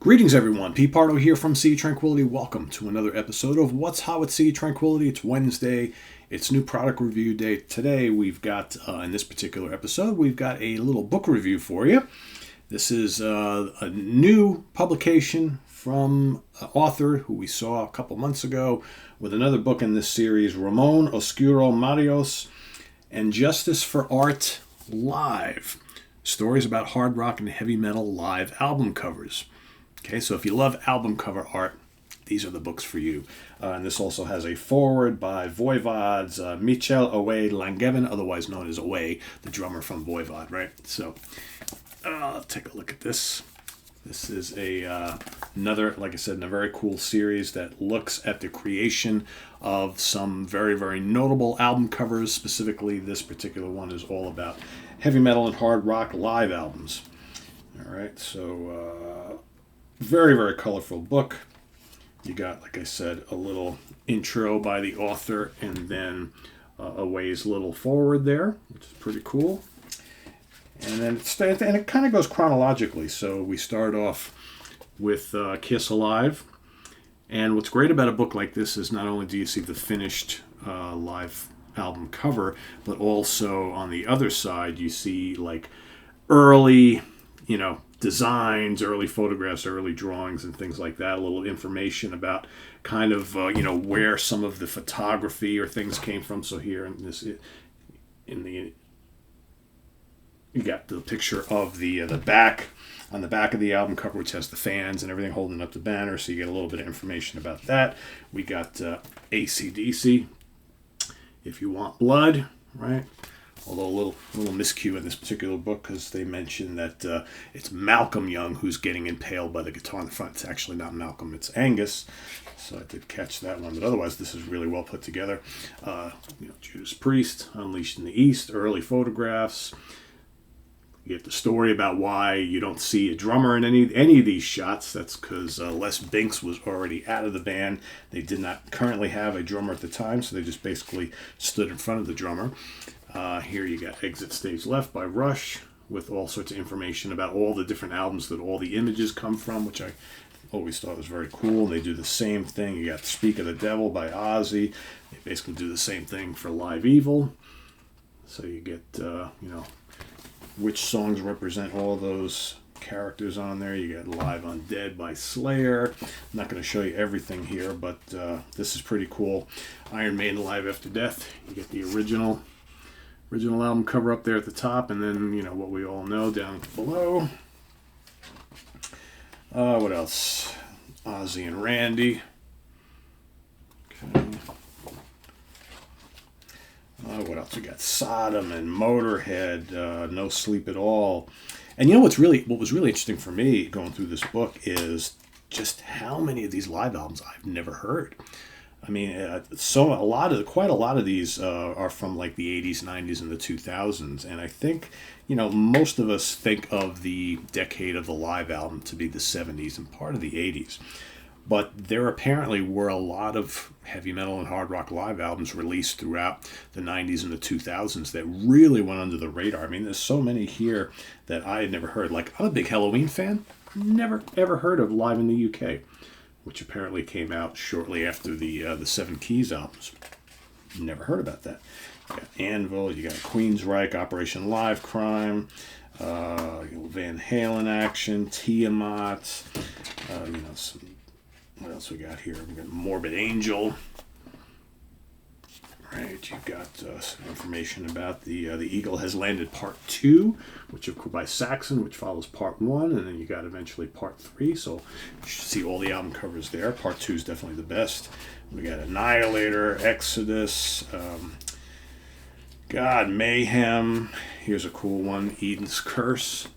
Greetings, everyone. Pete Pardo here from Sea Tranquility. Welcome to another episode of What's Hot with Sea Tranquility. It's Wednesday. It's new product review day. Today, we've got, in this particular episode, we've got a little book review for you. This is a new publication from an author who we saw a couple months ago with another book in this series, Ramon Oscuro Martos, and Justice for Art Live. Stories about hard rock and heavy metal live album covers. Okay, so if you love album cover art, these are the books for you. And this also has a foreword by Voivod's Michel Away Langevin, otherwise known as Away, the drummer from Voivod, right? So, take a look at this. This is another, like I said, a very cool series that looks at the creation of some very, very notable album covers. Specifically, this particular one is all about heavy metal and hard rock live albums. All right, so very, very colorful book. You got, like I said, a little intro by the author and then Away's little forward there, which is pretty cool. And then it kind of goes chronologically. So we start off with Kiss Alive. And what's great about a book like this is not only do you see the finished live album cover, but also on the other side you see like early, designs, early photographs, early drawings, and things like that. A little information about kind of where some of the photography or things came from. So here you got the picture of the back on the back of the album cover, which has the fans and everything holding up the banner. So you get a little bit of information about that. We got AC/DC, If You Want Blood, right? Although a little miscue in this particular book because they mention that it's Malcolm Young who's getting impaled by the guitar in the front. It's actually not Malcolm, it's Angus. So I did catch that one. But otherwise, this is really well put together. Judas Priest, Unleashed in the East, early photographs. You get the story about why you don't see a drummer in any of these shots. That's because Les Binks was already out of the band. They did not currently have a drummer at the time, so they just basically stood in front of the drummer. Here you got Exit Stage Left by Rush with all sorts of information about all the different albums that all the images come from, which I always thought was very cool. They do the same thing. You got Speak of the Devil by Ozzy. They basically do the same thing for Live Evil. So you get, which songs represent all those characters on there. You got Live Undead by Slayer. I'm not going to show you everything here, but this is pretty cool. Iron Maiden Live After Death. You get the original album cover up there at the top, and then what we all know down below. What else? Ozzy and Randy. Okay. What else we got? Sodom and Motorhead. No Sleep at All. And what was really interesting for me going through this book is just how many of these live albums I've never heard. I mean, quite a lot of these are from like the 80s, 90s, and the 2000s. And I think, most of us think of the decade of the live album to be the 70s and part of the 80s. But there apparently were a lot of heavy metal and hard rock live albums released throughout the 90s and the 2000s that really went under the radar. I mean, there's so many here that I had never heard. Like, I'm a big Halloween fan. Never, ever heard of Live in the UK, which apparently came out shortly after the Seven Keys albums. Never heard about that. You got Anvil, you got Queensryche, Operation Live Crime, Van Halen Action, Tiamat, what else we got here? We got Morbid Angel. Right, you've got some information about the Eagle Has Landed Part 2, which of course by Saxon, which follows Part 1, and then you got eventually Part 3, so you should see all the album covers there. Part 2 is definitely the best. We got Annihilator, Exodus, Mayhem. Here's a cool one, Eden's Curse.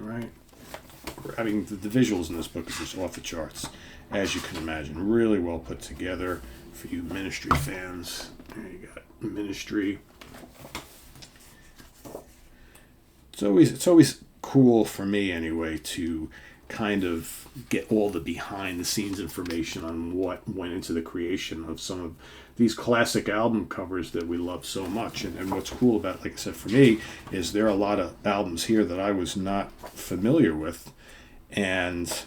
All right. I mean, the visuals in this book are just off the charts, as you can imagine. Really well put together for you Ministry fans. There you got Ministry. It's always cool for me, anyway, to kind of get all the behind-the-scenes information on what went into the creation of some of these classic album covers that we love so much. And what's cool about, like I said, for me, is there are a lot of albums here that I was not familiar with. And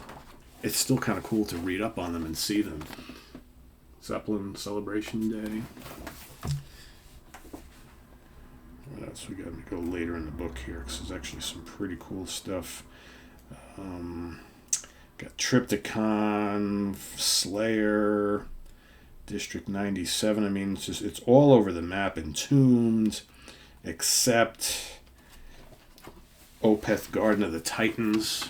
it's still kind of cool to read up on them and see them. Zeppelin Celebration Day. What else we got? We go later in the book here because there's actually some pretty cool stuff. Got Triptychon, Slayer, District 97. I mean, it's all over the map, Entombed, except Opeth Garden of the Titans.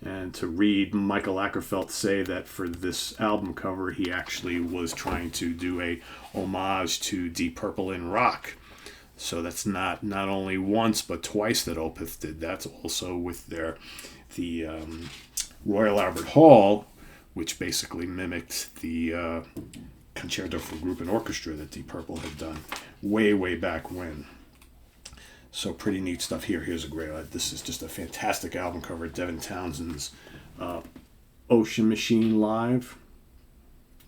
And to read Michael Ackerfeld say that for this album cover, he actually was trying to do a homage to Deep Purple in rock. So that's not only once but twice that Opeth did. That's also with the Royal Albert Hall, which basically mimicked the Concerto for Group and Orchestra that Deep Purple had done way back when. So pretty neat stuff here. Here's a great. This is just a fantastic album cover. Devin Townsend's Ocean Machine Live.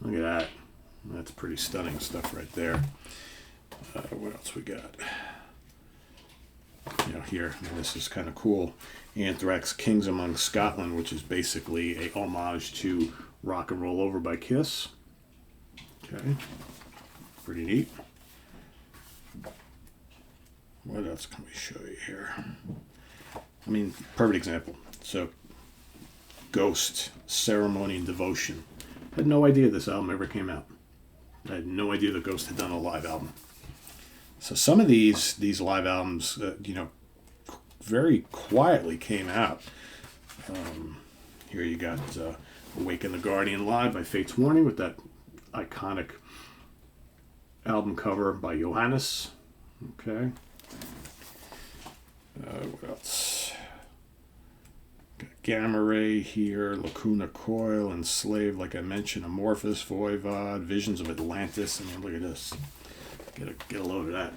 Look at that. That's pretty stunning stuff right there. What else we got? Here, this is kind of cool. Anthrax Kings Among Scotland, which is basically a homage to Rock and Roll Over by Kiss. Okay. Pretty neat. What else can we show you here? I mean, perfect example. So, Ghost, Ceremony and Devotion. I had no idea this album ever came out. I had no idea that Ghost had done a live album. So some of these live albums, very quietly came out. Here you got Awaken the Guardian Live by Fate's Warning with that iconic album cover by Johannes. Okay. What else? Got Gamma Ray here, Lacuna Coil, Enslaved, like I mentioned, Amorphous, Voivod, Visions of Atlantis. I mean, look at this. Get a load of that.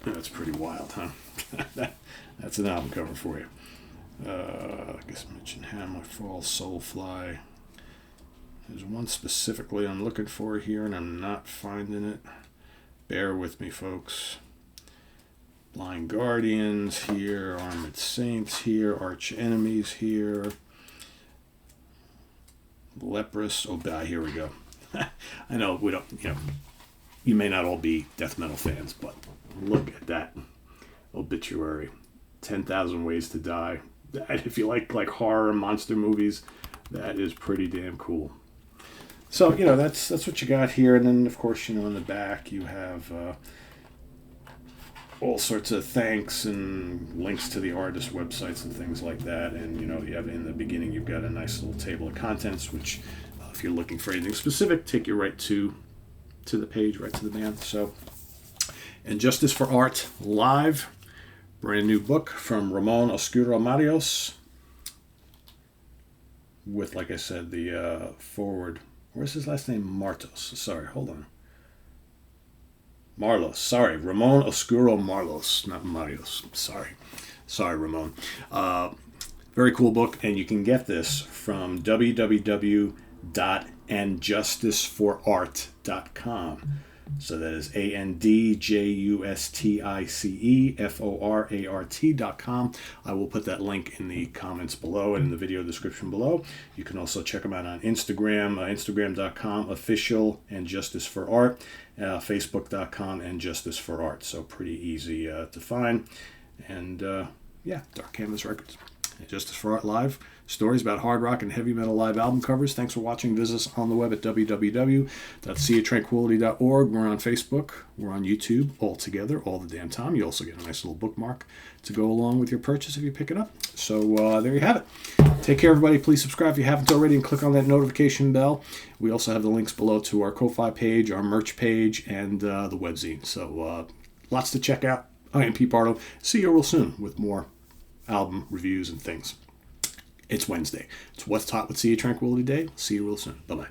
That's pretty wild, huh? That's an album cover for you. I guess I mentioned Hamlet Fall, Soulfly. There's one specifically I'm looking for here, and I'm not finding it. Bear with me, folks. Blind Guardians here, Armored Saints here, Arch Enemies here, Leprous. Here we go. I know we don't. You may not all be death metal fans, but look at that obituary. 10,000 Ways to Die. If you like horror monster movies, that is pretty damn cool. So that's what you got here, and then of course in the back you have all sorts of thanks and links to the artist websites and things like that, and you have in the beginning you've got a nice little table of contents, which if you're looking for anything specific, take you right to the page, right to the band. So, and Justice for Art Live, brand new book from Ramon Oscuro Martos, with, like I said, the forward. Where's his last name? Martos. Sorry, hold on. Marlos. Sorry, Ramon Oscuro Martos, not Marios. Sorry, Ramon. Very cool book, and you can get this from www.andjusticeforart.com. So that is ANDJUSTICEFORART.com. I will put that link in the comments below and in the video description below. You can also check them out on Instagram, Instagram.com, official and Justice for Art, Facebook.com and Justice for Art. So pretty easy to find. And Dark Canvas Records. Justice for Art Live. Stories about hard rock and heavy metal live album covers. Thanks for watching. Visit us on the web at www.seaoftranquility.org. We're on Facebook. We're on YouTube all together, all the damn time. You also get a nice little bookmark to go along with your purchase if you pick it up. So there you have it. Take care, everybody. Please subscribe if you haven't already and click on that notification bell. We also have the links below to our Ko-Fi page, our merch page, and the webzine. So lots to check out. I am Pete Pardo. See you real soon with more album reviews and things. It's Wednesday. It's What's Hot with Sea of Tranquility Day. See you real soon. Bye-bye.